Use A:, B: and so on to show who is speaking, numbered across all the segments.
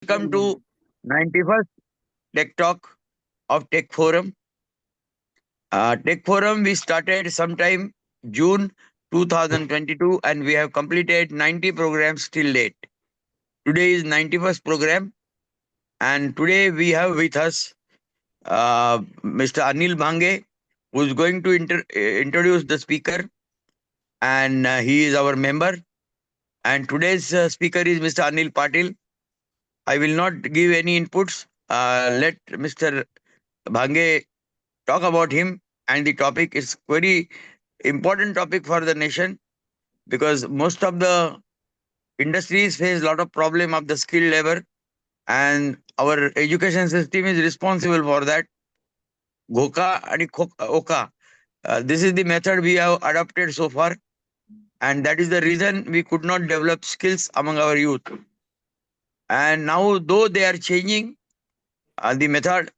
A: Welcome to 91st Tech Talk of TechForum. TechForum we started sometime June 2022 and we have completed 90 programs till date. Today is 91st program and today we have with us Mr. Anil Bhange, who is going to introduce the speaker, and he is our member. And today's speaker is Mr. Anil Patil. I will not give any inputs. Let Mr. Bhange talk about him, and the topic is very important topic for the nation because most of the industries face a lot of problem of the skilled labor, and our education system is responsible for that. Goka and Oka. This is the method we have adopted so far, and that is the reason we could not develop skills among our youth. And now, though they are changing the method,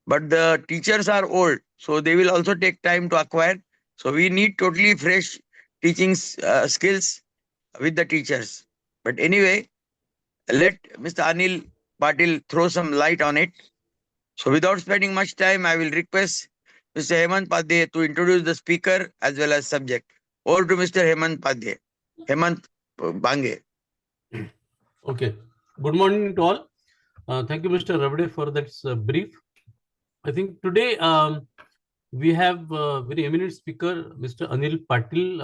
A: but the teachers are old, so they will also take time to acquire. So we need totally fresh teaching skills with the teachers. But anyway, let Mr. Anil Patil throw some light on it. So without spending much time, I will request Mr. Hemant Padhe to introduce the speaker as well as subject. Over to Mr. Hemant Padhe. Hemant Bhange.
B: Okay. Good morning to all. Thank you, Mr. Ravade, for that brief. I think today we have a very eminent speaker, Mr. Anil Patil,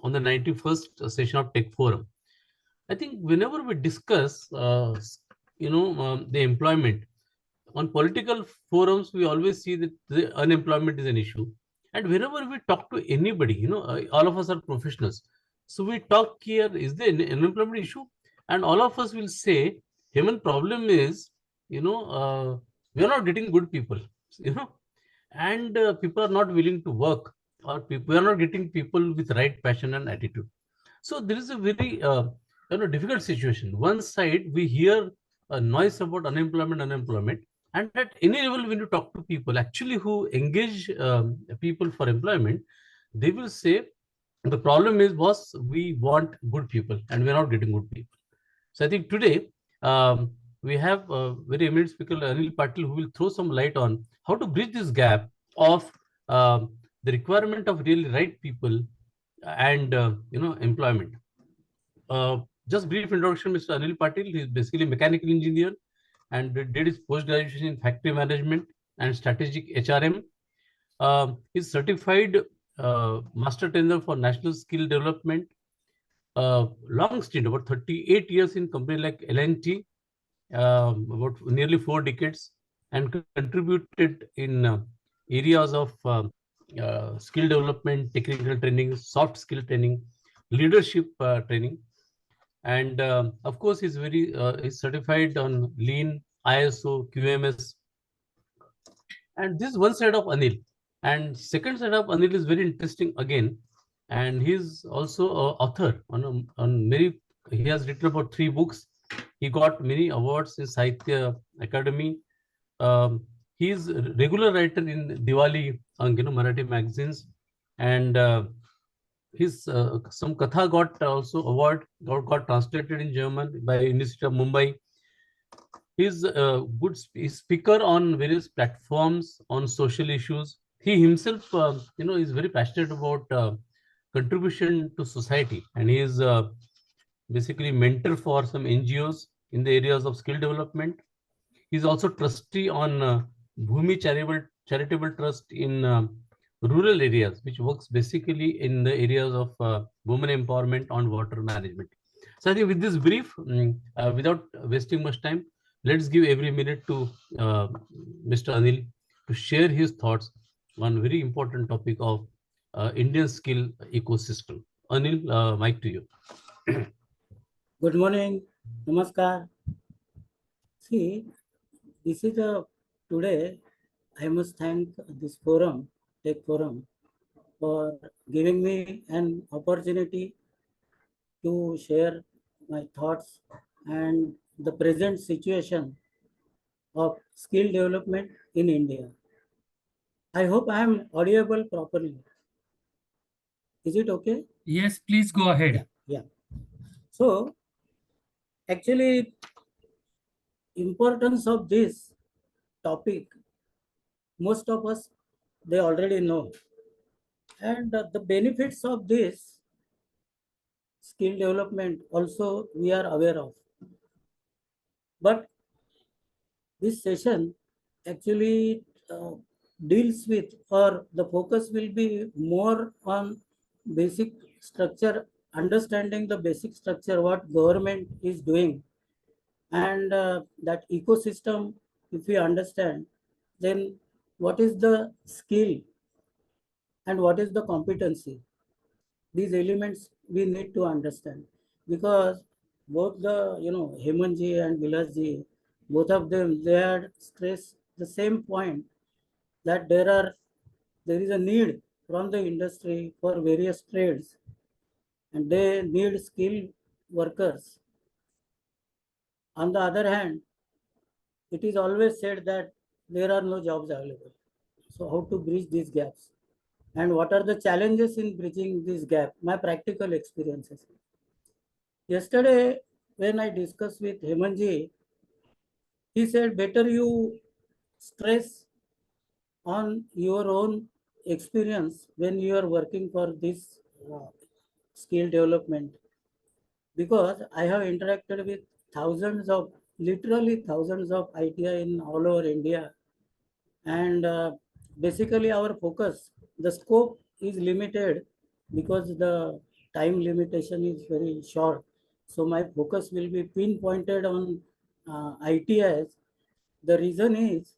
B: on the 91st session of Tech Forum. I think whenever we discuss, the employment on political forums, we always see that the unemployment is an issue. And whenever we talk to anybody, all of us are professionals. So we talk here, is there an unemployment issue? And all of us will say, human problem is, we are not getting good people, and people are not willing to work, or we are not getting people with right passion and attitude. So there is a very difficult situation. One side we hear a noise about unemployment, and at any level when you talk to people actually who engage people for employment, they will say the problem is, boss, we want good people and we're not getting good people. So I think today we have a very eminent speaker, Anil Patil, who will throw some light on how to bridge this gap of the requirement of really right people and employment. Just brief introduction, Mr. Anil Patil. He is basically a mechanical engineer and did his post-graduation in factory management and strategic HRM. He's certified master trainer for national skill development. Long stint, about 38 years in company like L&T, about nearly 4 decades, and contributed in areas of skill development, technical training, soft skill training, leadership training. And of course, he's certified on Lean, ISO, QMS. And this is one side of Anil. And second side of Anil is very interesting again. And he's also an author on many. He has written about 3 books. He got many awards in Sahitya Academy. He's a regular writer in Diwali, Marathi magazines, and his some Katha got also award, got translated in German by University of Mumbai. He's a good speaker on various platforms on social issues. He himself, is very passionate about contribution to society, and he is basically mentor for some NGOs in the areas of skill development. He's also trustee on Bhumi Charitable Trust in rural areas, which works basically in the areas of women empowerment on water management. So I think with this brief, without wasting much time, let's give every minute to Mr. Anil to share his thoughts on very important topic of Indian skill ecosystem. Anil, mic to you.
C: Good morning, namaskar. See, this is today I must thank this forum, Tech Forum, for giving me an opportunity to share my thoughts and the present situation of skill development in India. I hope I am audible properly. Is it okay?
A: Yes, please go ahead.
C: Yeah. So, actually, importance of this topic, most of us, they already know. And the benefits of this skill development also we are aware of. But this session actually deals with, or the focus will be more on basic structure, understanding the basic structure, what government is doing. And that ecosystem, if we understand, then what is the skill and what is the competency? These elements we need to understand, because both the Hemanji and Vilasji, both of them, they had stressed the same point, that there is a need from the industry for various trades, and they need skilled workers. On the other hand, it is always said that there are no jobs available. So how to bridge these gaps? And what are the challenges in bridging this gap? My practical experiences. Yesterday, when I discussed with Hemanji, he said better you stress on your own experience when you are working for this skill development, because I have interacted with thousands of, literally thousands of ITI in all over India. And basically our focus, the scope is limited because the time limitation is very short. So my focus will be pinpointed on ITIs. The reason is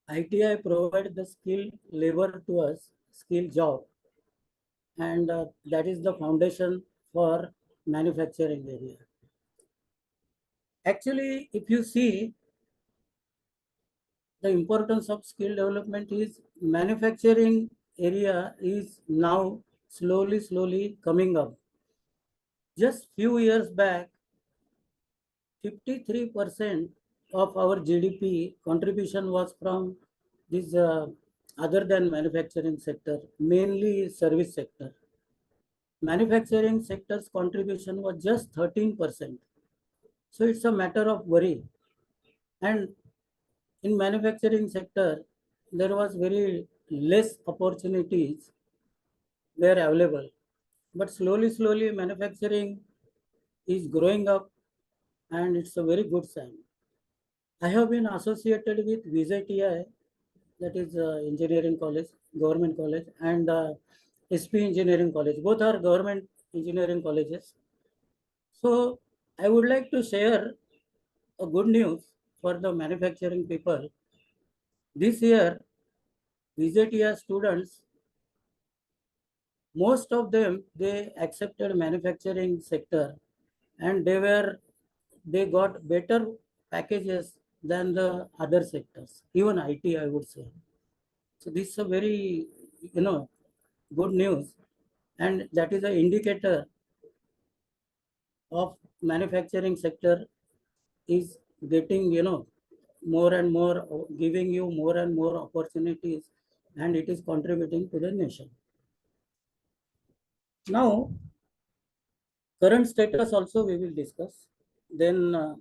C: ITI provide the skill labor to us, skill job, and that is the foundation for manufacturing area. Actually, if you see, the importance of skill development is, manufacturing area is now slowly coming up. Just few years back, 53% of our GDP contribution was from this other than manufacturing sector, mainly service sector. Manufacturing sector's contribution was just 13%. So it's a matter of worry. And in manufacturing sector, there was very less opportunities were available. But slowly manufacturing is growing up, and it's a very good sign. I have been associated with VZTI, that is engineering college, government college, and SP engineering college. Both are government engineering colleges. So I would like to share a good news for the manufacturing people. This year, VZTI students, most of them, they accepted manufacturing sector, and they got better packages than the other sectors, even IT, I would say. So this is a very good news, and that is an indicator of manufacturing sector is getting more and more, giving you more and more opportunities, and it is contributing to the nation. Now, current status also we will discuss. Then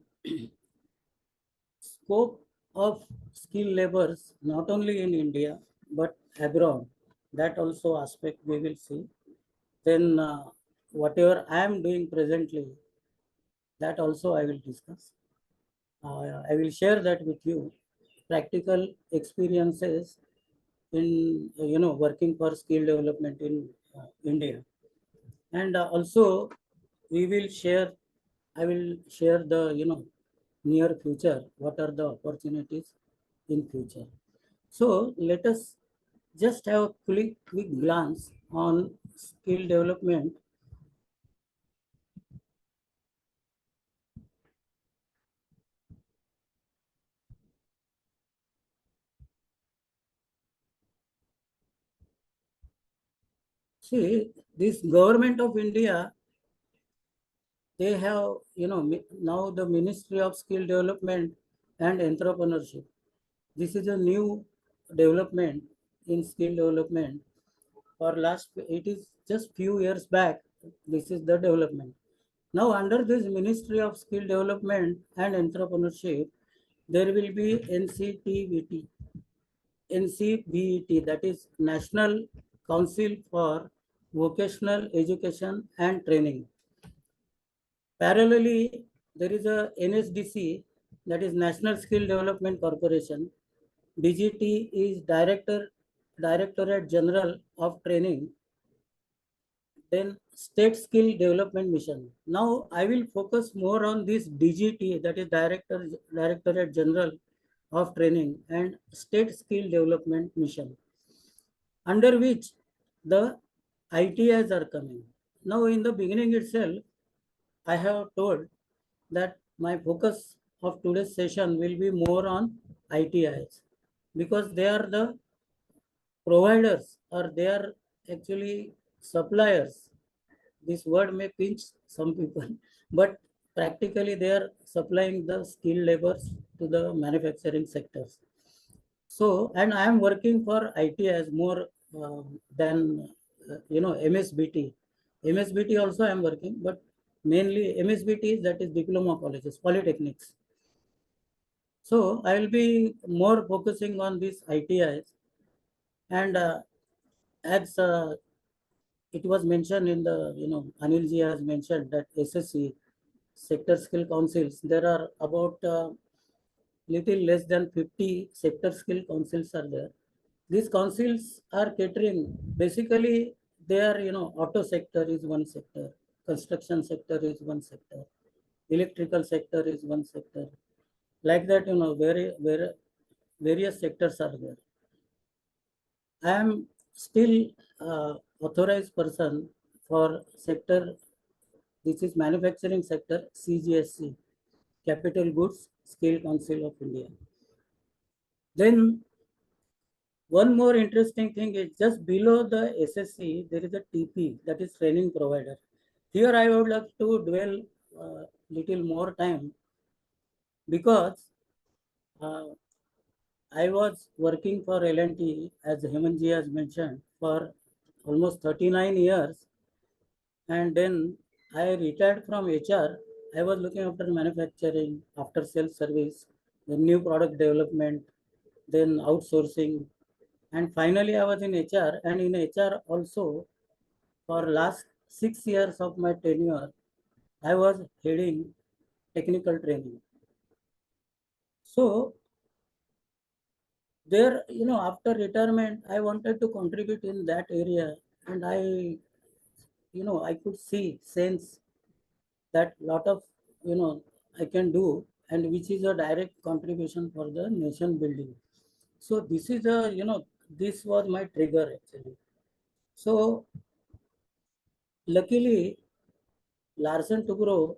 C: scope of skill labors, not only in India but abroad, that also aspect we will see. Then whatever I am doing presently, that also I will discuss. I will share that with you, practical experiences in working for skill development in India. And also we will share, I will share the near future, what are the opportunities in future. So let us just have a quick glance on skill development. See, this government of India, they have, now the Ministry of Skill Development and Entrepreneurship. This is a new development in skill development. For last, it is just few years back, this is the development. Now, under this Ministry of Skill Development and Entrepreneurship, there will be NCVET, that is National Council for Vocational Education and Training. Parallelly, there is a NSDC, that is National Skill Development Corporation. DGT is Directorate General of Training. Then State Skill Development Mission. Now I will focus more on this DGT, that is Directorate General of Training and State Skill Development Mission, under which the ITIs are coming. Now in the beginning itself, I have told that my focus of today's session will be more on ITIs, because they are the providers, or they are actually suppliers. This word may pinch some people, but practically they are supplying the skilled labors to the manufacturing sectors. So, and I am working for ITIs more than MSBT. MSBT also I am working, but mainly MSBT, that is diploma colleges, polytechnics. So I will be more focusing on these ITIs, and as it was mentioned in the, Anil ji has mentioned that SSC, sector skill councils, there are about little less than 50 sector skill councils are there. These councils are catering, basically they are, auto sector is one sector, construction sector is one sector, electrical sector is one sector. Like that, various sectors are there. I am still authorized person for sector, this is manufacturing sector, CGSC, Capital Goods Skill Council of India. Then one more interesting thing is, just below the SSC, there is a TP, that is training provider. Here I would like to dwell little more time, because I was working for L&T, as Hemanji has mentioned, for almost 39 years. And then I retired from HR. I was looking after manufacturing, after sales service, then new product development, then outsourcing. And finally, I was in HR. And in HR also, for last 6 years of my tenure, I was heading technical training. So there, after retirement, I wanted to contribute in that area. And I could sense that lot of, I can do, and which is a direct contribution for the nation building. So this is this was my trigger actually. So luckily, Larsen Toubro,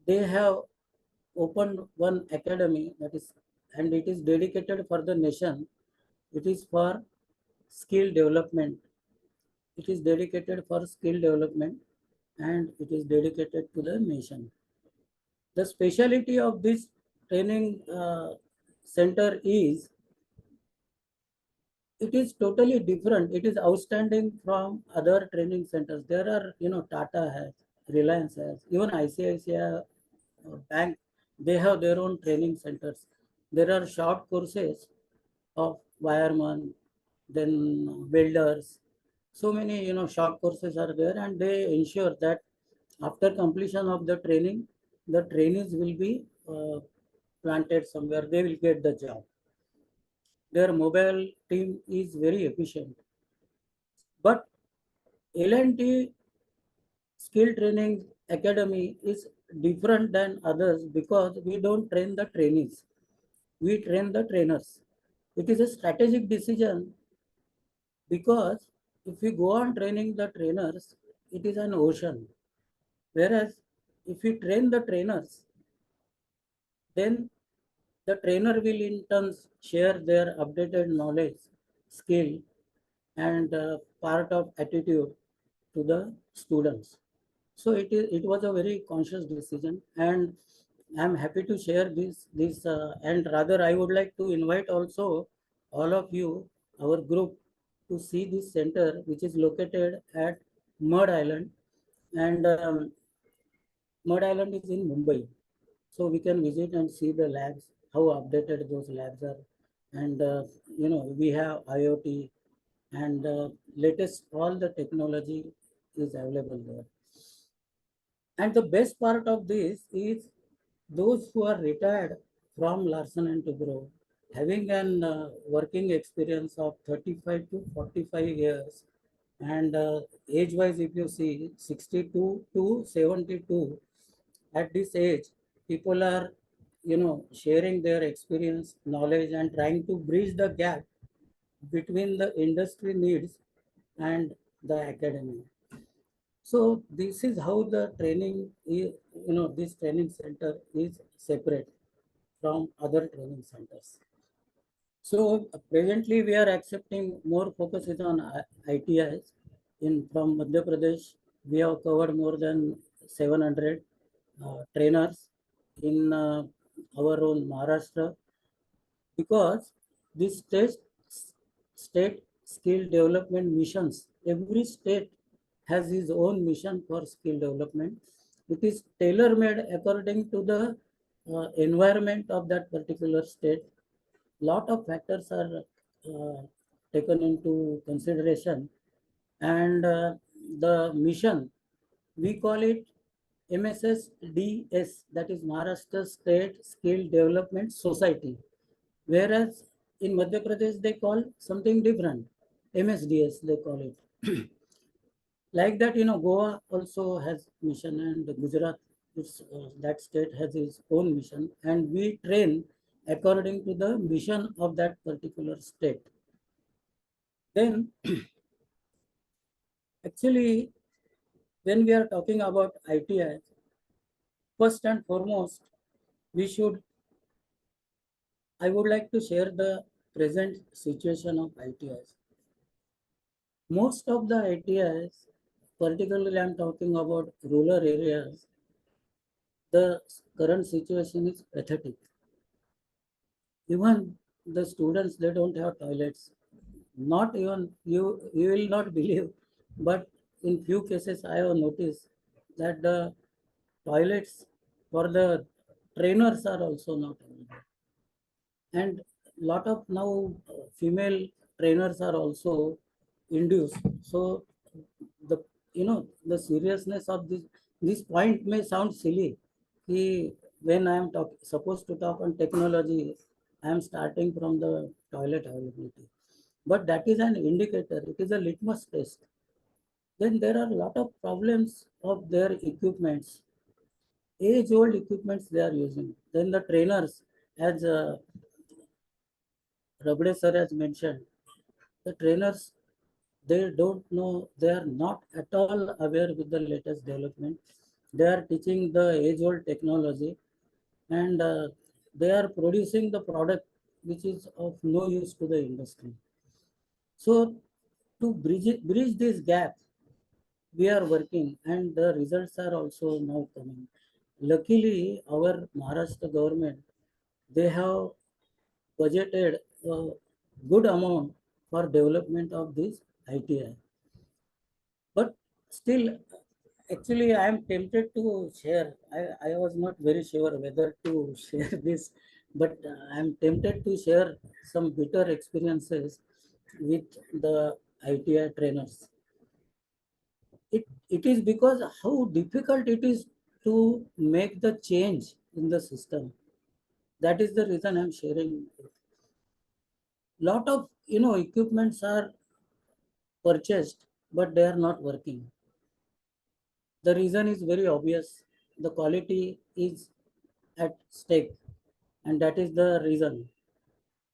C: they have opened one academy, that is, and it is dedicated for the nation. It is for skill development. It is dedicated for skill development, and it is dedicated to the nation. The speciality of this training center is, it is totally different. It is outstanding from other training centers. There are, Tata has, Reliance has, even ICICI Bank, they have their own training centers. There are short courses of wireman, then welders. So many, short courses are there, and they ensure that after completion of the training, the trainees will be planted somewhere. They will get the job. Their mobile team is very efficient. But L&T Skill Training Academy is different than others, because we don't train the trainees. We train the trainers. It is a strategic decision, because if we go on training the trainers, it is an ocean. Whereas if we train the trainers, then the trainer will in turn share their updated knowledge, skill, and part of attitude to the students. So it was a very conscious decision, and I'm happy to share this and rather I would like to invite also all of you, our group, to see this center, which is located at Mud Island. And Mud Island is in Mumbai. So we can visit and see the labs, how updated those labs are. And, we have IoT and latest, all the technology is available there. And the best part of this is those who are retired from Larsen and Toubro, having an working experience of 35 to 45 years, and age-wise, if you see 62 to 72, at this age, people are, sharing their experience, knowledge, and trying to bridge the gap between the industry needs and the academy. So this is how the training is, this training center is separate from other training centers. So presently we are accepting more focus is on ITIs. From Madhya Pradesh, we have covered more than 700 trainers in our own Maharashtra, because this state skill development missions, every state has its own mission for skill development. It is tailor made according to the environment of that particular state. Lot of factors are taken into consideration, and the mission, we call it MSSDS, that is Maharashtra State Skill Development Society. Whereas in Madhya Pradesh, they call something different. MSDS, they call it. Like that, Goa also has mission, and Gujarat, that state has its own mission. And we train according to the mission of that particular state. Then, actually, when we are talking about ITI, first and foremost, I would like to share the present situation of ITIs. Most of the ITIs, particularly I'm talking about rural areas, the current situation is pathetic. Even the students, they don't have toilets. Not even, you will not believe, but in few cases I have noticed that the toilets for the trainers are also not available. And lot of now female trainers are also induced. So the the seriousness of this point may sound silly. When I am supposed to talk on technology, I am starting from the toilet availability. But that is an indicator. It is a litmus test. Then there are a lot of problems of their equipments, age-old equipments they are using. Then the trainers, as Rabde sir has mentioned, the trainers, they don't know, they are not at all aware with the latest development. They are teaching the age-old technology, and they are producing the product which is of no use to the industry. So to bridge this gap, we are working, and the results are also now coming. Luckily, our Maharashtra government, they have budgeted a good amount for development of this ITI. But still, actually, I am tempted to share. I was not very sure whether to share this, but I am tempted to share some bitter experiences with the ITI trainers. It is because how difficult it is to make the change in the system. That is the reason I'm sharing it. Lot of equipments are purchased, but they are not working. The reason is very obvious. The quality is at stake, and that is the reason.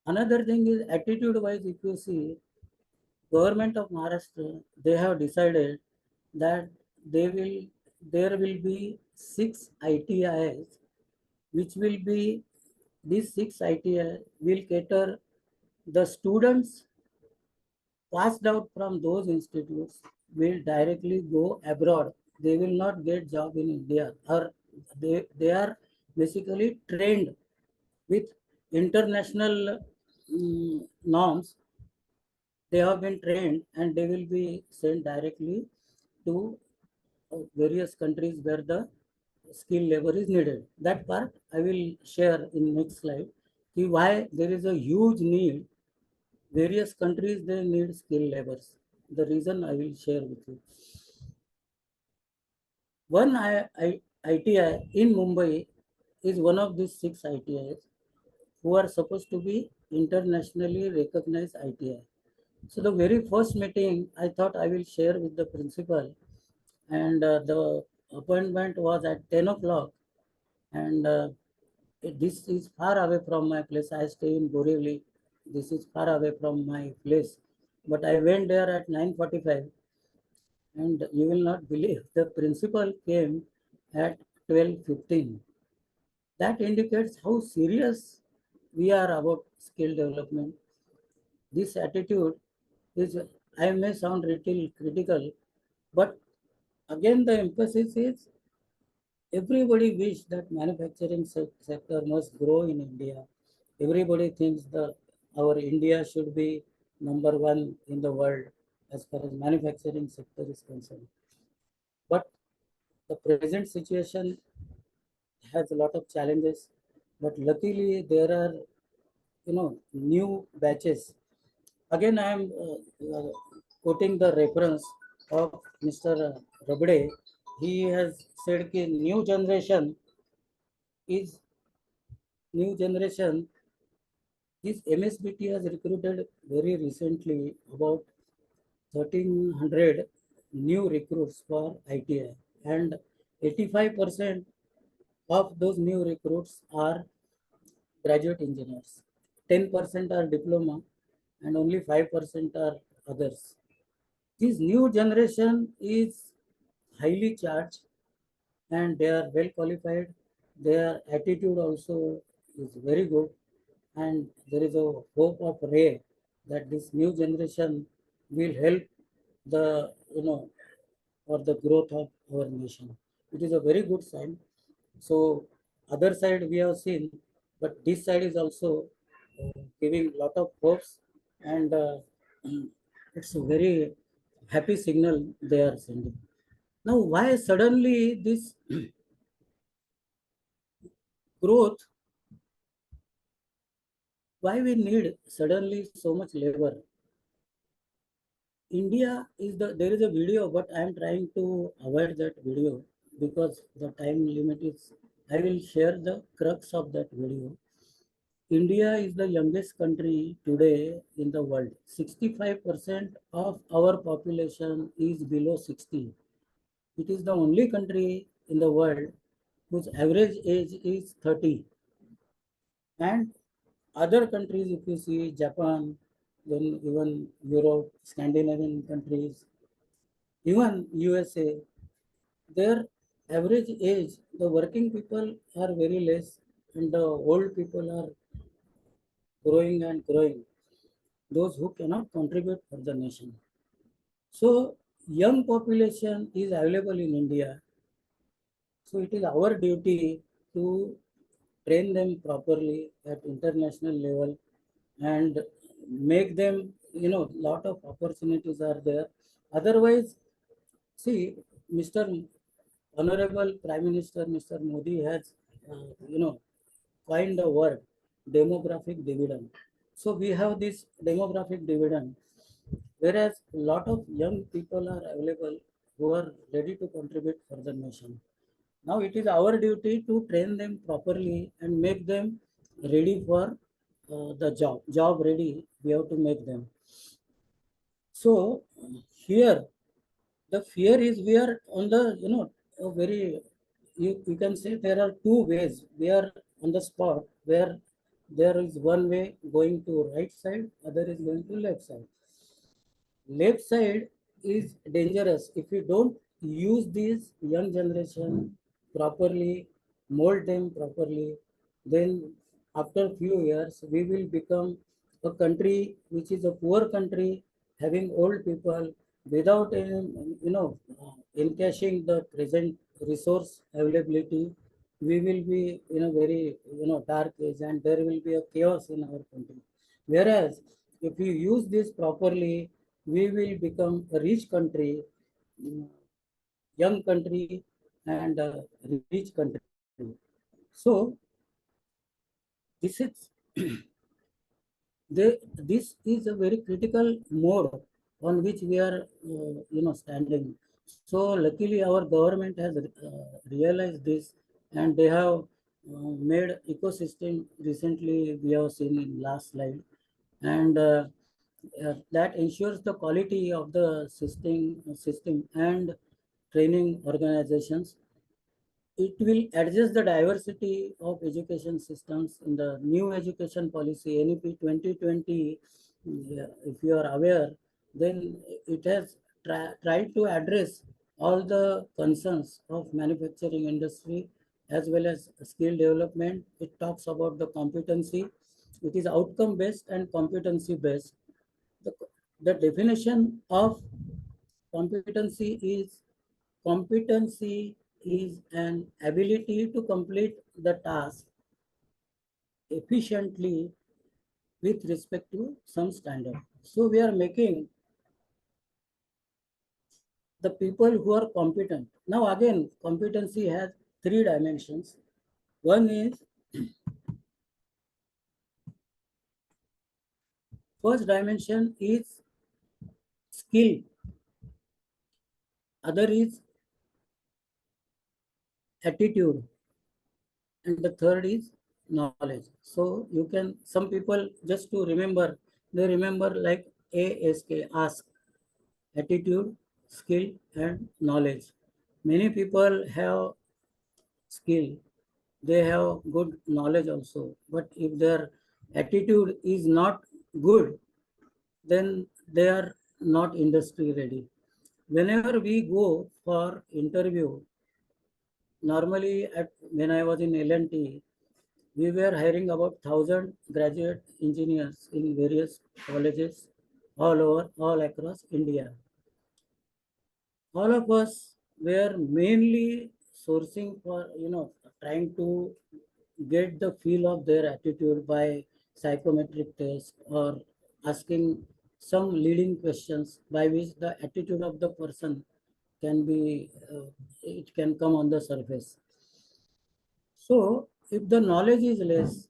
C: Another thing is attitude-wise. If you see, government of Maharashtra, they have decided that there will be 6 ITIs, which will be these 6 ITI will cater the students passed out from those institutes will directly go abroad. They will not get job in India, or they are basically trained with international norms. They have been trained, and they will be sent directly to various countries where the skilled labor is needed. That part I will share in next slide. See why there is a huge need. Various countries they need skilled laborers. The reason I will share with you. One ITI in Mumbai is one of these 6 ITIs who are supposed to be internationally recognized ITI. So the very first meeting, I thought I will share with the principal, and the appointment was at 10 o'clock, and this is far away from my place. I stay in Borivali. This is far away from my place. But I went there at 9:45, and you will not believe the principal came at 12:15. That indicates how serious we are about skill development. This attitude is, I may sound little critical, but again the emphasis is everybody wish that manufacturing sector must grow in India. Everybody thinks that our India should be number one in the world as far as manufacturing sector is concerned. But the present situation has a lot of challenges. But luckily there are new batches. Again, I am quoting the reference of Mr. Rabde. He has said that is new generation. This MSDT has recruited very recently about 1,300 new recruits for ITI, and 85% of those new recruits are graduate engineers. 10% are diploma, and only 5% are others. This new generation is highly charged and they are well qualified. Their attitude also is very good, and there is a hope of ray that this new generation will help the for the growth of our nation. It is a very good sign. So other side we have seen, but this side is also giving lot of hopes, and it's a very happy signal they are sending. Now, why suddenly this growth? Why we need suddenly so much labor? India is there is a video, but I am trying to avoid that video because the time limit is. I will share the crux of that video. India is the youngest country today in the world. 65% of our population is below 60. It is the only country in the world whose average age is 30. And other countries, if you see Japan, then even Europe, Scandinavian countries, even USA, their average age, the working people are very less and the old people are growing and growing, those who cannot contribute for the nation. So young population is available in India. So it is our duty to train them properly at international level and make them, lot of opportunities are there. Otherwise, see, Mr. Honorable Prime Minister, Mr. Modi has, coined the word demographic dividend. So we have this demographic dividend, whereas a lot of young people are available who are ready to contribute for the nation. Now it is our duty to train them properly and make them ready for the job ready. We have to make them. So here the fear is we are on the a very you can say there are two ways. We are on the spot where there is one way going to right side, other is going to left side. Left side is dangerous if we don't use this young generation properly, mold them properly. Then after few years we will become a country which is a poor country, having old people without any, encashing the present resource availability. We will be in a very dark age, and there will be a chaos in our country. Whereas if we use this properly, we will become a rich country, young country, and rich country. So this is this is a very critical mode on which we are standing. So luckily our government has realized this, and they have made ecosystem. Recently we have seen in last slide, and that ensures the quality of the system and training organizations. It will address the diversity of education systems in the new education policy NEP 2020. If you are aware, then it has tried to address all the concerns of manufacturing industry as well as skill development. It talks about the competency. It is outcome based and competency based. The, the definition of competency is competency is an ability to complete the task efficiently with respect to some standard. So we are making the people who are competent. Now again, competency has three dimensions. One is, first dimension is skill. Other is attitude. And the third is knowledge. So you can, some people just to remember, they remember like ASK, ask, attitude, skill, and knowledge. Many people have skill, they have good knowledge also, but if their attitude is not good, then they are not industry ready. Whenever we go for interview, normally when I was in L&T, we were hiring about 1,000 graduate engineers in various colleges all over, all across India. All of us were mainly sourcing for, trying to get the feel of their attitude by psychometric test or asking some leading questions by which the attitude of the person can be, it can come on the surface. So if the knowledge is less,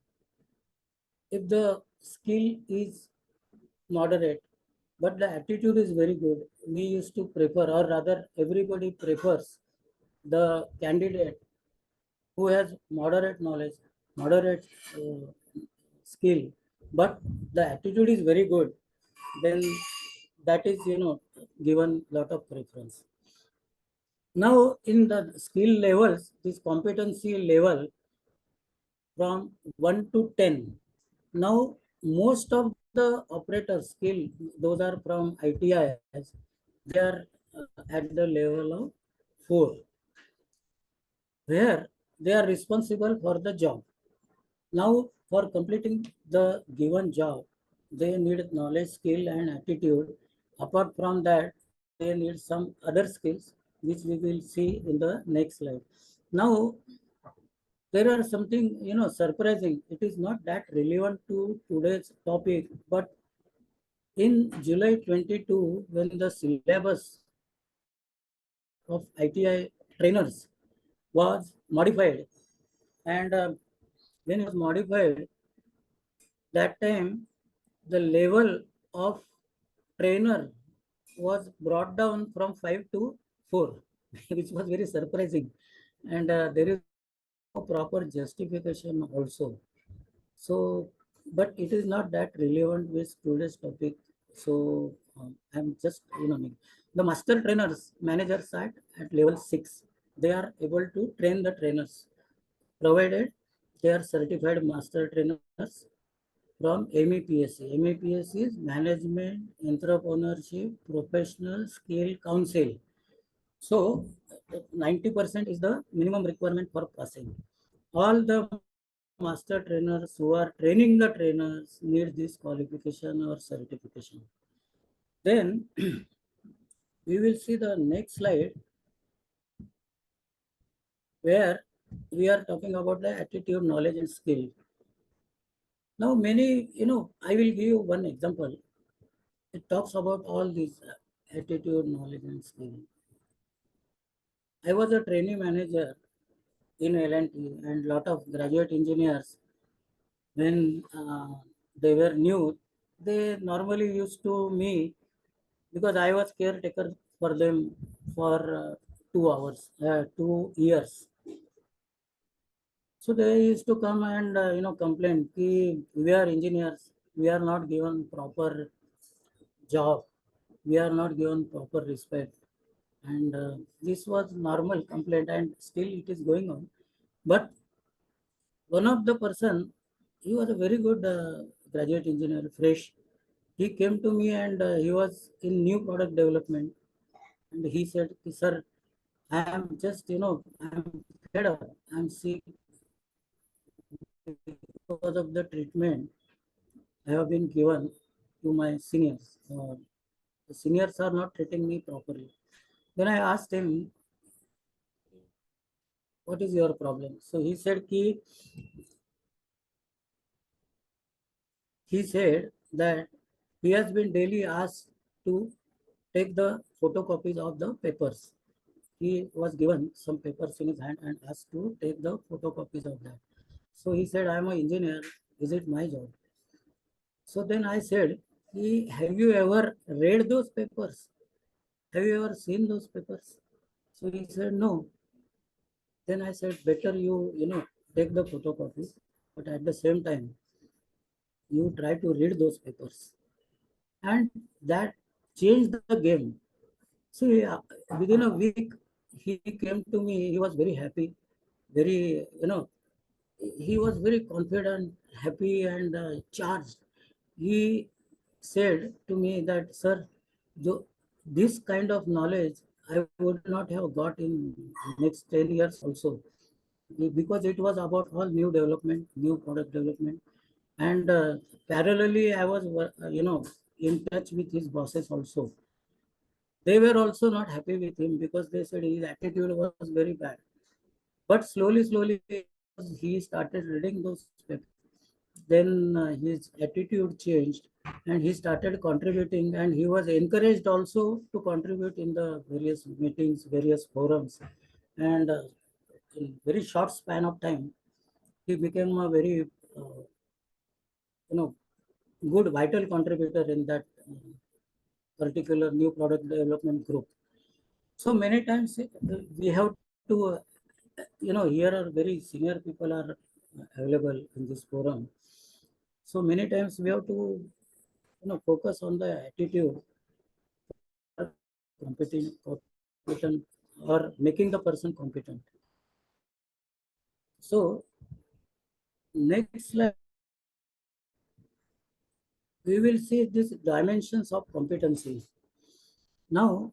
C: if the skill is moderate, but the attitude is very good, we used to prefer, or rather everybody prefers the candidate who has moderate knowledge, moderate skill, but the attitude is very good, then that is, given lot of preference. Now in the skill levels, this competency level from 1 to 10. Now most of the operator skill, those are from ITIs, they are at the level of 4, where they are responsible for the job. Now, for completing the given job, they need knowledge, skill, and attitude. Apart from that, they need some other skills, which we will see in the next slide. Now, there are something, surprising. It is not that relevant to today's topic, but in July 22, when the syllabus of ITI trainers was modified, and when it was modified, that time the level of trainer was brought down from 5 to 4, which was very surprising. And there is no proper justification also. So, but it is not that relevant with today's topic. So, I'm just, the master trainers, managers at level 6, they are able to train the trainers, provided they are certified master trainers from MEPSC. MEPSC is Management Entrepreneurship Professional Skill Council. So 90% is the minimum requirement for passing. All the master trainers who are training the trainers need this qualification or certification. Then we will see the next slide, where we are talking about the attitude, knowledge, and skill. Now, many, I will give you one example. It talks about all these attitude, knowledge, and skill. I was a trainee manager in L&T, and lot of graduate engineers, when they were new, they normally used to me because I was caretaker for them for 2 hours, 2 years. So they used to come and complain, ki we are engineers, we are not given proper job, we are not given proper respect, and this was normal complaint, and still it is going on. But one of the person, he was a very good graduate engineer, fresh. He came to me and he was in new product development, and he said, "Sir, I am just I'm fed up. I'm sick because of the treatment I have been given to my seniors. The seniors are not treating me properly." Then I asked him, "What is your problem?" So he said that he has been daily asked to take the photocopies of the papers. He was given some papers in his hand and asked to take the photocopies of that. So he said, "I'm an engineer. Is it my job?" So then I said, "Have you ever read those papers? Have you ever seen those papers?" So he said, "No." Then I said, "Better you take the photocopies, but at the same time, you try to read those papers." And that changed the game. See, within a week, he came to me. He was very happy, very, he was very confident, happy, and charged. He said to me that, "Sir, this kind of knowledge I would not have got in next 10 years also, because it was about all new development, new product development. And parallelly, I was, in touch with his bosses also. They were also not happy with him because they said his attitude was very bad. But slowly, he started reading those papers. Then his attitude changed and he started contributing, and he was encouraged also to contribute in the various meetings, various forums. And in very short span of time, he became a very, you know, good vital contributor in that particular new product development group. So many times we have to, here are very senior people are available in this forum. So many times we have to, focus on the attitude, competent, or making the person competent. So next slide, we will see these dimensions of competency. Now,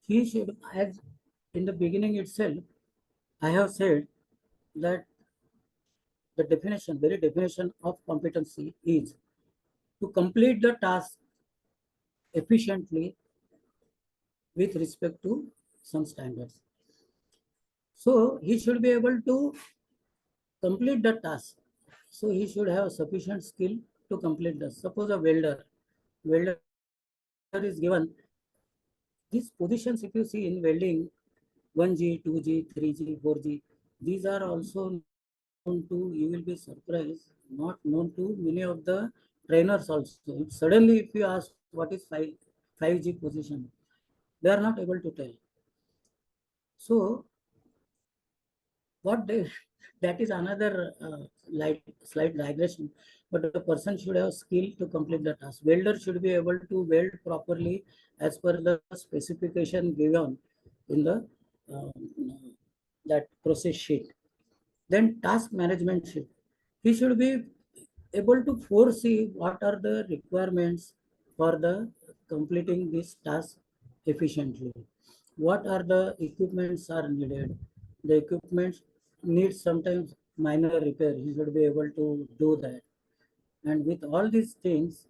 C: he should, as in the beginning itself, I have said that the definition, very definition of competency is to complete the task efficiently with respect to some standards. So he should be able to complete the task. So he should have sufficient skill to complete the. Suppose a welder is given these positions. If you see in welding, 1G, 2G, 3G, 4G, these are also known to. You will be surprised, not known to many of the trainers also. Suddenly, if you ask what is 5G position, they are not able to tell. So what they, that is another slight digression, but a person should have skill to complete the task. Welder should be able to weld properly as per the specification given in the that process sheet. Then task management sheet, he should be able to foresee what are the requirements for the completing this task efficiently. What are the equipments are needed? The equipment needs sometimes minor repair. He should be able to do that. And with all these things,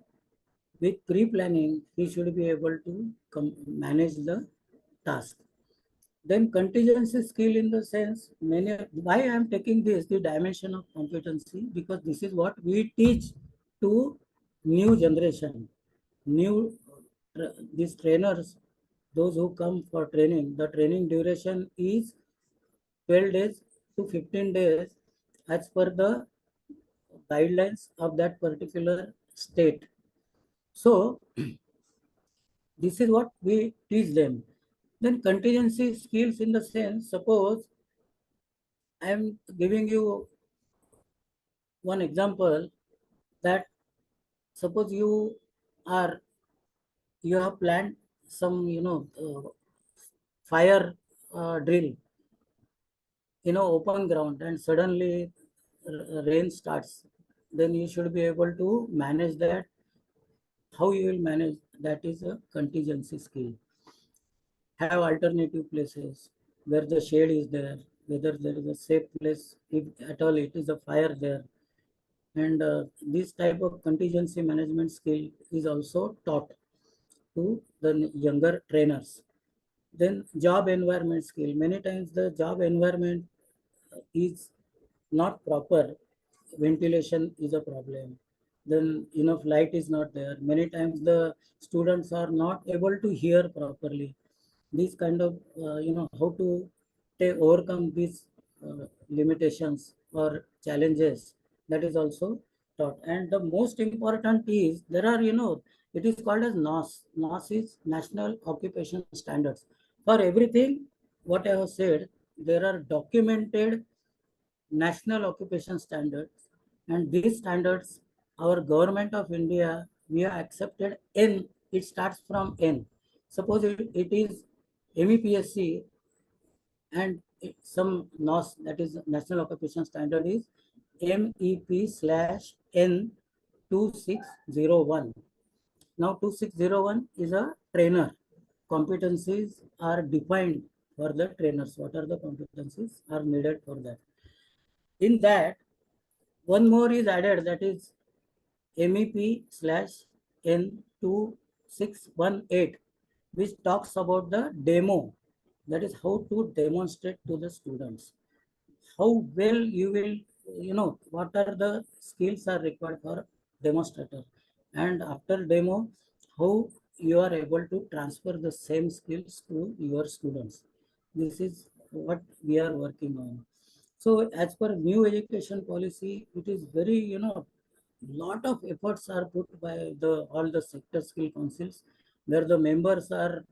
C: with pre-planning, he should be able to manage the task. Then contingency skill, in the sense, why I am taking this, the dimension of competency, because this is what we teach to new generation, new these trainers, those who come for training, the training duration is 12 days to 15 days as per the guidelines of that particular state. So this is what we teach them. Then contingency skills in the sense, suppose I am giving you one example that suppose are you have planned some fire drill open ground, and suddenly rain starts, then you should be able to manage that. How you will manage that is a contingency skill. Have alternative places where the shade is there, whether there is a safe place, if at all it is a fire there. And this type of contingency management skill is also taught to the younger trainers. Then job environment skill. Many times the job environment is not proper. Ventilation is a problem. Then enough light is not there. Many times the students are not able to hear properly. These kind of how to overcome these limitations or challenges, that is also taught. And the most important is there are it is called as NOS. NOS is National Occupation Standards. For everything what I have said, there are documented national occupation standards, and these standards, our government of India, we have accepted N. It starts from N. Suppose it is MEPSC, and some NOS, that is National Occupation Standard, is MEP/N2601. Now 2601 is a trainer. Competencies are defined for the trainers. What are the competencies are needed for that? In that, one more is added, that is MEP/N2618, which talks about the demo. That is how to demonstrate to the students. How well you will, what are the skills are required for demonstrator. And after demo, how you are able to transfer the same skills to your students. This is what we are working on. So as per new education policy, it is very, lot of efforts are put by all the sector skill councils, where the members are,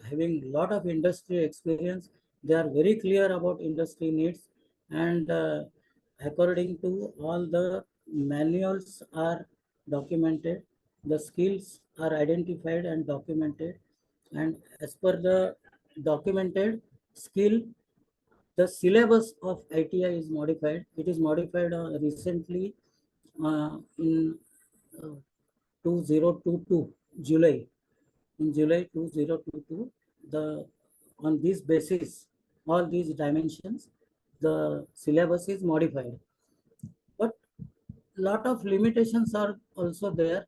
C: having lot of industry experience. They are very clear about industry needs, and according to all the manuals are documented, the skills are identified and documented, and as per the documented skill, the syllabus of ITI is modified. It is modified recently in 2022 July. In July 2022, on this basis, all these dimensions, the syllabus is modified. But lot of limitations are also there.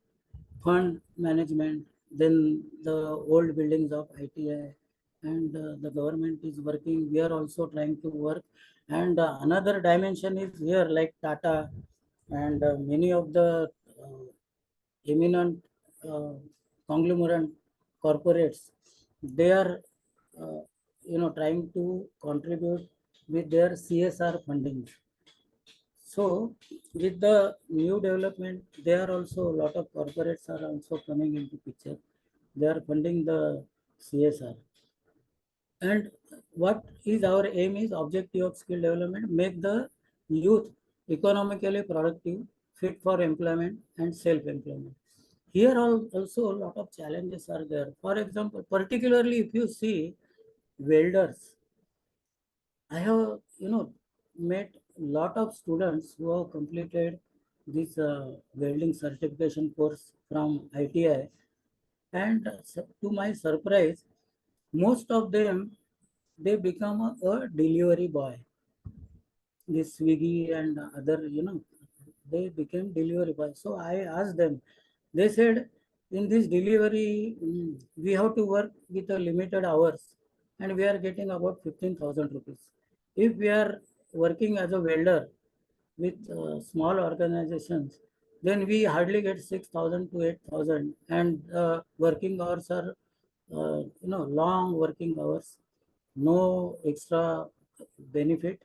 C: Fund management, then the old buildings of ITI, and the government is working. We are also trying to work. And another dimension is here, like Tata and many of the eminent conglomerate corporates. They are, trying to contribute with their CSR funding. So with the new development, there are also a lot of corporates are also coming into picture. They are funding the CSR. And what is our aim is objective of skill development, make the youth economically productive, fit for employment and self-employment. Here also a lot of challenges are there. For example, particularly if you see welders, I have, met a lot of students who have completed this welding certification course from ITI, and to my surprise, most of them, they become a delivery boy. This Swiggy and other, they became delivery boy. So I asked them, they said, in this delivery, we have to work with a limited hours, and we are getting about 15,000 rupees. If we are working as a welder with small organizations, then we hardly get 6,000 to 8,000, and working hours are long working hours, no extra benefit.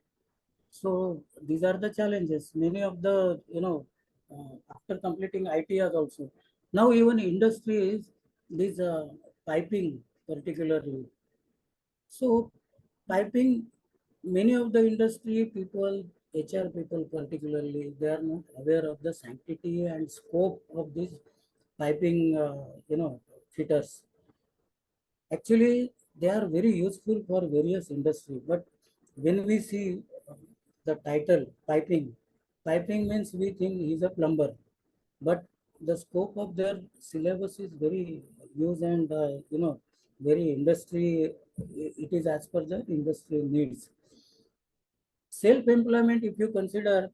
C: So these are the challenges. Many of the, after completing ITs also, now even industries, this piping particularly. So piping, many of the industry people, HR people particularly, they are not aware of the sanctity and scope of these piping, fitters. Actually, they are very useful for various industries. But when we see the title piping means we think he's a plumber. But the scope of their syllabus is very huge and very industry. It is as per the industry needs. Self-employment, if you consider,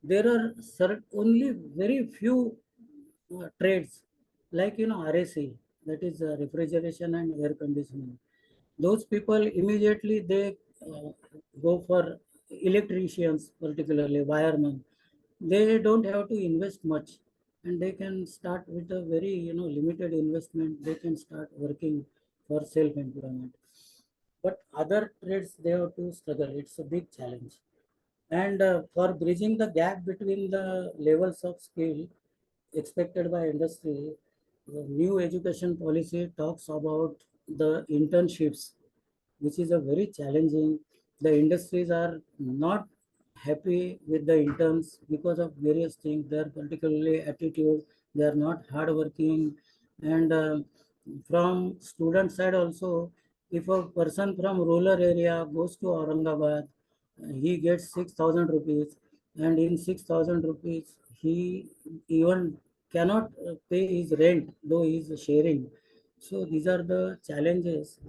C: there are only very few trades like RAC, that is refrigeration and air conditioning. Those people immediately they go for electricians, particularly wiremen. They don't have to invest much, and they can start with a very limited investment. They can start working for self-employment. But other trades they have to struggle. It's a big challenge. And for bridging the gap between the levels of skill expected by industry, the new education policy talks about the internships, which is a very challenging. The industries are not happy with the interns because of various things. They are particularly attitude. They are not hardworking, and from student side also, if a person from rural area goes to Aurangabad, he gets 6,000 rupees, and in 6,000 rupees he even cannot pay his rent, though he is sharing. So these are the challenges.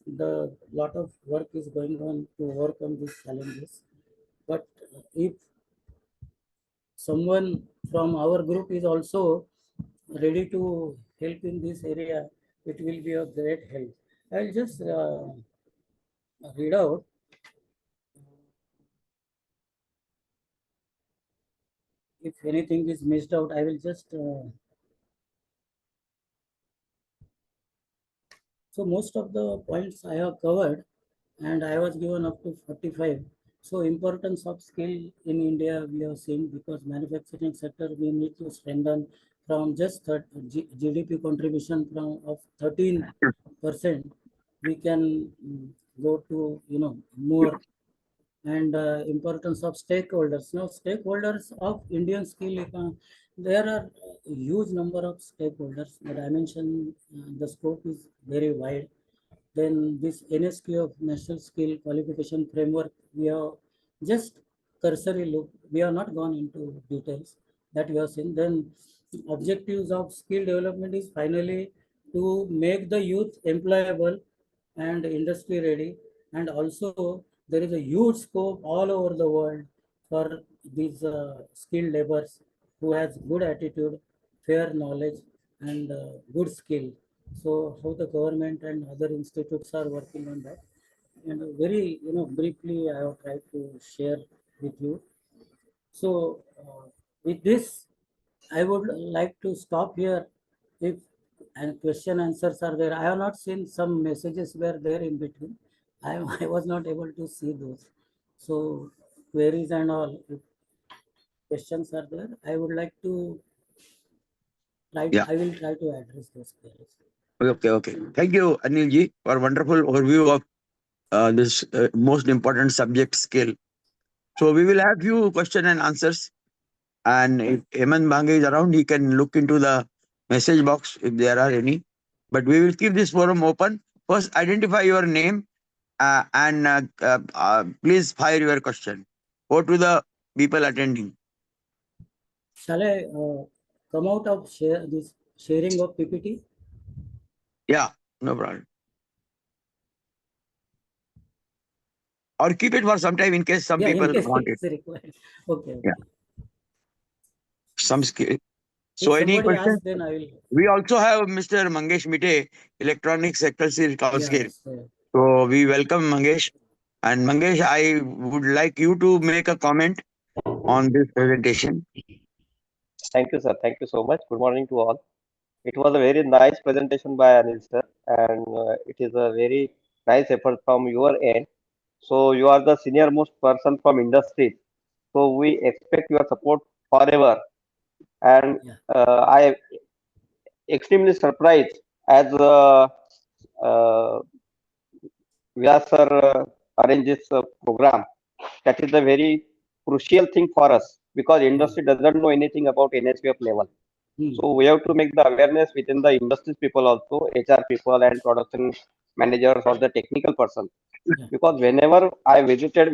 C: The lot of work is going on to overcome these challenges. But if someone from our group is also ready to help in this area, it will be a great help. I'll just read out. If anything is missed out, I will just. So most of the points I have covered, and I was given up to 45. So importance of skill in India we have seen, because manufacturing sector we need to strengthen from just GDP contribution from of 13%. We can go to more. And importance of stakeholders. Now, stakeholders of Indian skill economy, there are a huge number of stakeholders. The dimension, the scope is very wide. Then this NSQ of National Skill Qualification Framework, we have just cursory look. We have not gone into details that we have seen. Then objectives of skill development is finally to make the youth employable and industry ready. And also there is a huge scope all over the world for these skilled laborers who has good attitude, fair knowledge, and good skill. So how the government and other institutes are working on that, and very briefly I have tried to share with you. So with this, I would like to stop here. If and question answers are there, I have not seen some messages were there in between. I, I was not able to see those. So queries and all, if questions are there, I would like to try.
A: Yeah.
C: I will try to address those queries.
A: Okay. Thank you, Anil ji, for wonderful overview of this most important subject skill. So we will have few question and answers. And if Hemant Bange is around, he can look into the message box if there are any. But we will keep this forum open. First, identify your name and please fire your question. Go to the people attending.
C: Shall I come out of this sharing of PPT?
A: Yeah, no problem. Or keep it for some time in case some people
C: in case
A: want it.
C: it's required. Okay.
A: Yeah. Some skill.
C: If
A: So any
C: somebody
A: question?
C: asks, then I will.
A: We also have Mr. Mangesh Mite, Electronics Sector Council.
C: Yes.
A: So we welcome Mangesh. And Mangesh, I would like you to make a comment on this presentation.
D: Thank you, sir. Thank you so much. Good morning to all. It was a very nice presentation by Anil, sir. and it is a very nice effort from your end. So you are the senior most person from industry. So we expect your support forever. And
C: Yeah.
D: I extremely surprised as uh, Vyas sir arranges a program. That is a very crucial thing for us because industry doesn't know anything about NSPF level.
C: Hmm.
D: So we have to make the awareness within the industries people also, HR people and production managers or the technical person.
C: Yeah.
D: Because whenever I visited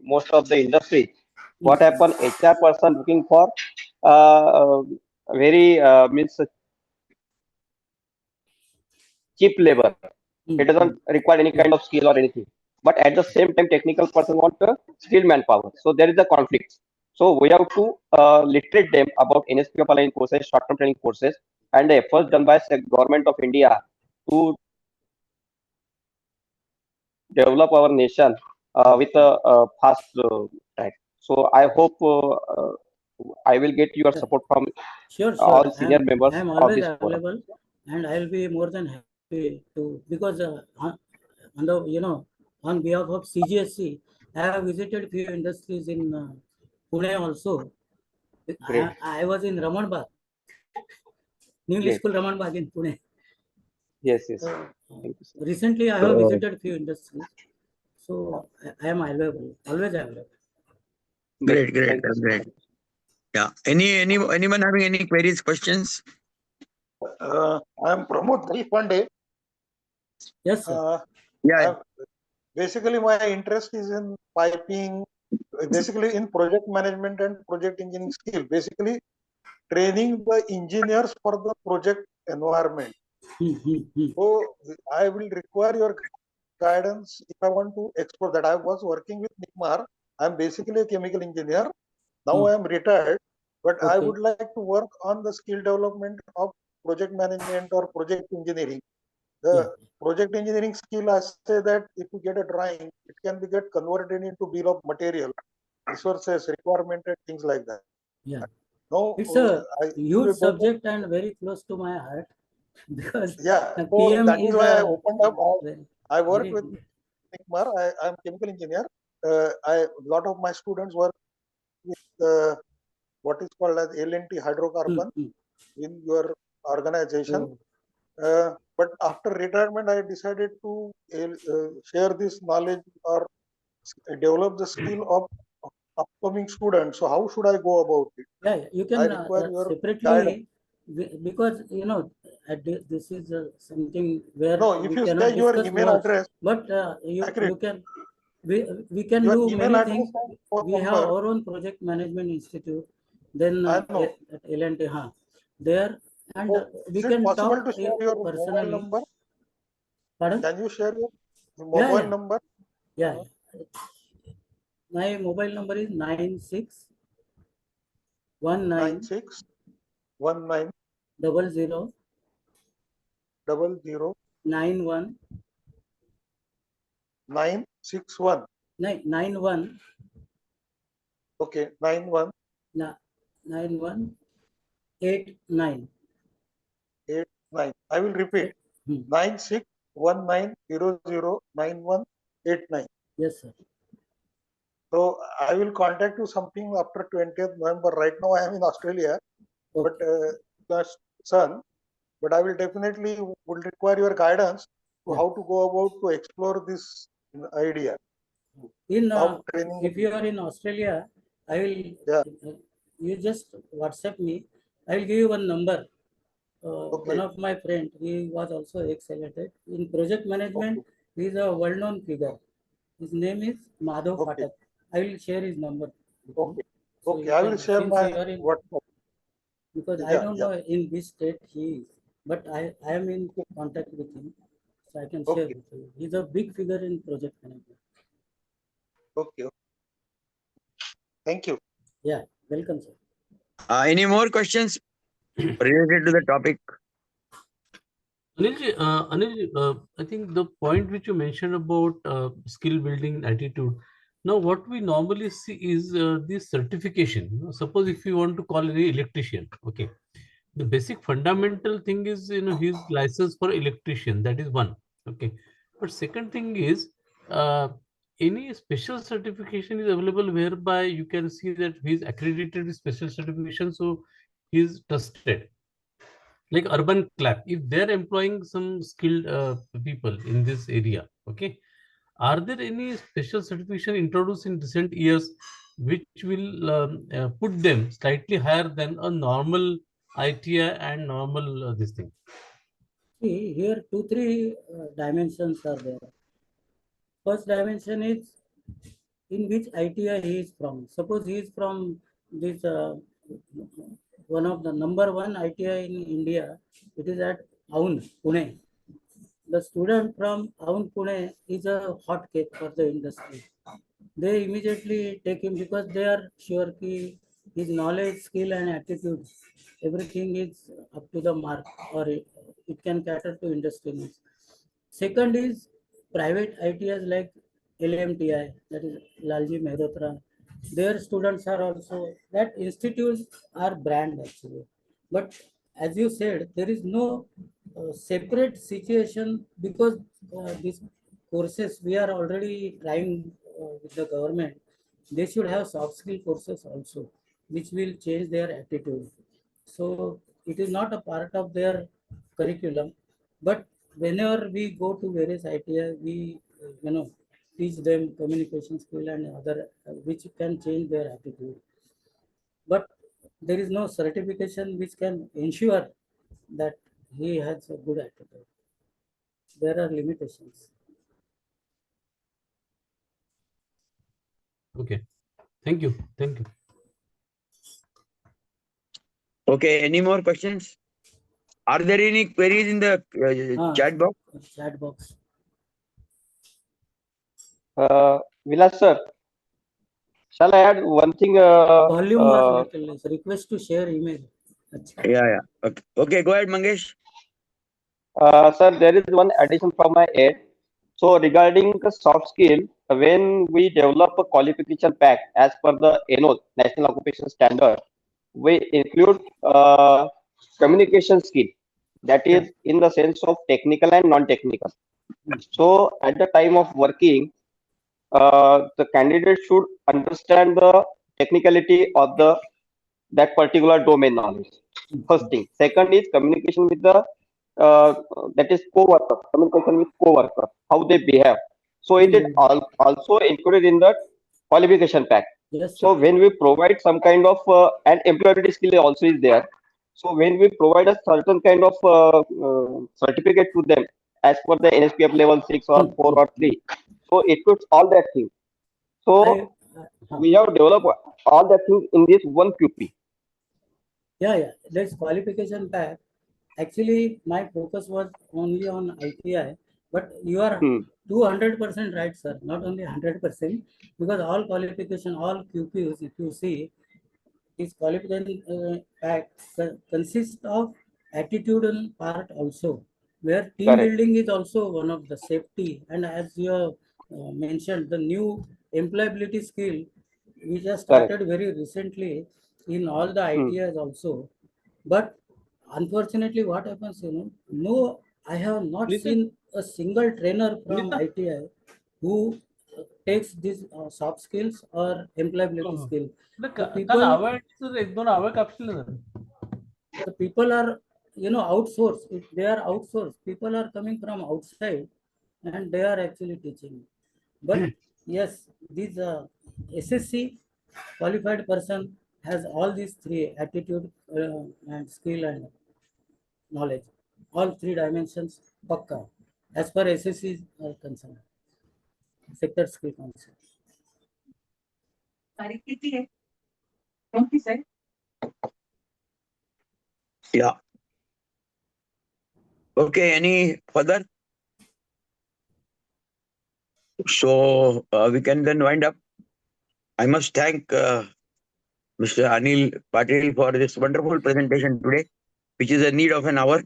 D: most of the industry, what happened? HR person looking for uh, very means cheap labor.
C: Hmm.
D: It doesn't
C: Hmm.
D: require any
C: Yeah.
D: kind of skill or anything. But at the same time, technical person want a skilled manpower. So there is a conflict. So we have to literate them about NSPF aligned courses, short-term training courses, and the efforts done by the government of India to develop our nation with a fast track. So I hope I will get your
C: Yeah.
D: support from
C: Sure,
D: all
C: sure.
D: senior members
C: I'm
D: of
C: always
D: this forum.
C: available, and I'll be more than happy to, because on the, on behalf of CGSC, I have visited few industries in Pune also.
D: Great,
C: I was in Raman Bagh, New English
D: great.
C: School Raman Bagh in Pune.
D: Yes, yes.
C: So,
D: Thank you, sir.
C: recently I have
A: So,
C: visited few industries, so I am available, always available.
A: great, great,
D: Thank you, sir.
A: great. Yeah. Anyone having any queries, questions?
E: I am Pramod Pandey.
C: Yes, sir.
A: Yeah.
E: Basically, my interest is in piping, basically in project management and project engineering skill. Basically, training the engineers for the project environment. So, I will require your guidance if I want to explore that. I was working with NICMAR. I am basically a chemical engineer. Now I am retired, but I
C: Okay.
E: would like to work on the skill development of project management or project engineering.
C: Yeah.
E: The project engineering skill, I say that if you get a drawing, it can be get converted into bill of material, resources, requirement, and things like that.
C: Yeah.
E: Now,
C: It's a
E: I
C: huge subject and very close to my heart because
E: yeah, so
C: PM
E: that is
C: is
E: why I
C: a
E: opened up.
C: very,
E: I work
C: very
E: with
C: good.
E: NICMAR. I am chemical engineer. A lot of my students work with what is called as LNT hydrocarbon in your organization.
C: So,
E: But after retirement, I decided to share this knowledge or develop the skill of upcoming students. So how should I go about it?
C: yeah, you
E: I
C: can
E: require your guidance.
C: separately, because this is something where
E: No, if
C: we
E: you
C: cannot
E: say your
C: discuss
E: email
C: much,
E: address,
C: but
E: accurate.
C: you can, we can
E: Your
C: do
E: email
C: many
E: address
C: things.
E: and phone
C: We have
E: number,
C: our own project management institute, then
E: I know.
C: at L&T, there, and
E: So
C: we
E: is it
C: can
E: possible
C: talk
E: to share your mobile
C: personally.
E: number?
C: Pardon?
E: Can you share your
C: Yeah,
E: mobile
C: yeah,
E: number?
C: yeah. My mobile number is 9619
E: 9619
C: 00
E: 00
C: 91
E: 961.
C: 91
E: Okay, 91
C: 9189.
E: 89. I will repeat.
C: Hmm.
E: 9619009189.
C: Yes, sir.
E: So I will contact you something after 20th November. Right now I am in Australia, but
C: Okay.
E: plus son. But I will definitely will require your guidance to
C: Yeah.
E: how to go about to explore this idea
C: In
E: of training the
C: if you
E: people.
C: are in Australia, I will
E: Yeah.
C: you just WhatsApp me. I will give you one number. One
E: Okay.
C: of my friend, he was also ex-selected in project management.
E: Okay.
C: He is a well-known figure. His name is Madhav
E: Okay.
C: Phatak. I will share his number with you,
E: Okay.
C: so
E: Okay.
C: you
E: I will
C: can,
E: share
C: since
E: my
C: you are in,
E: WhatsApp.
C: because I
E: Yeah.
C: don't
E: Yeah.
C: know in which state he is, but I am in contact with him, so I can share
E: Okay.
C: with you. He's a big figure in project management.
E: Okay. Thank you.
C: Yeah, welcome, sir.
A: Any more questions related to the topic?
B: Anil, I think the point which you mentioned about skill building attitude. Now, what we normally see is this certification. Suppose if you want to call an electrician, okay, the basic fundamental thing is, his license for electrician. That is one. Okay. But second thing is, uh, any special certification is available whereby you can see that he is accredited with special certification, so he is trusted. Like Urban Clap, if they're employing some skilled people in this area, okay, are there any special certification introduced in recent years which will put them slightly higher than a normal ITI and normal this thing?
C: See, here two, three dimensions are there. First dimension is in which ITI he is from. Suppose he is from this one of the number one ITI in India. It is at Aun, Pune. The student from Aun, Pune is a hot cake for the industry. They immediately take him because they are sure that his knowledge, skill, and attitude, everything is up to the mark, or it can cater to industry needs. Second is private ITIs like LMTI, that is Lalji Mehrotra. Their students are also, that institutes are brand actually. But as you said, there is no separate situation because these courses we are already trying with the government. They should have soft skill courses also, which will change their attitude. So it is not a part of their curriculum, but whenever we go to various ITI, we teach them communication skill and other which can change their attitude. But there is no certification which can ensure that he has a good attitude. There are limitations.
B: Okay. Thank you. Thank you.
A: Okay, any more questions? Are there any queries in the chat box?
C: Chat box.
D: Vilas sir, shall I add one thing?
C: Volume was little less. Request to share email. Achha.
A: Yeah. Okay, go ahead, Mangesh.
D: Sir, there is one addition from my end. So regarding the soft skill, when we develop a qualification pack as per the NO, National Occupation Standard, we include communication skill. That is in the sense of technical and non-technical. So at the time of working, the candidate should understand the technicality of the that particular domain knowledge. First thing. Second is communication with the that is co-worker. Communication with co-worker, how they behave. So it is also included in the qualification pack.
C: Yes,
D: so when we provide some kind of and employability skill also is there. So when we provide a certain kind of certificate to them as per the NSPF level 6 or 4 or 3, so it puts all that thing. So we have developed all that things in this one QP.
C: Yeah. This qualification pack. Actually, my focus was only on ITI, but you are 200% right, sir. Not only 100%, because all qualification, all QPs, if you see, this qualification pack consists of attitudinal part also, where team building is also one of the safety. And as you have mentioned, the new employability skill, which has started very recently in all the ITIs also. But unfortunately, what happens, no, I have not seen a single trainer from ITI who takes these soft skills or employability skill. The people are, outsourced. They are outsourced. People are coming from outside and they are actually teaching. But yes, these SSC qualified person has all these three: attitude and skill and knowledge. All three dimensions pakka as far as SSC is concerned. Sector skill concept.
A: Yeah. Okay, any further? So we can then wind up. I must thank Mr. Anil Patil for this wonderful presentation today, which is a need of an hour.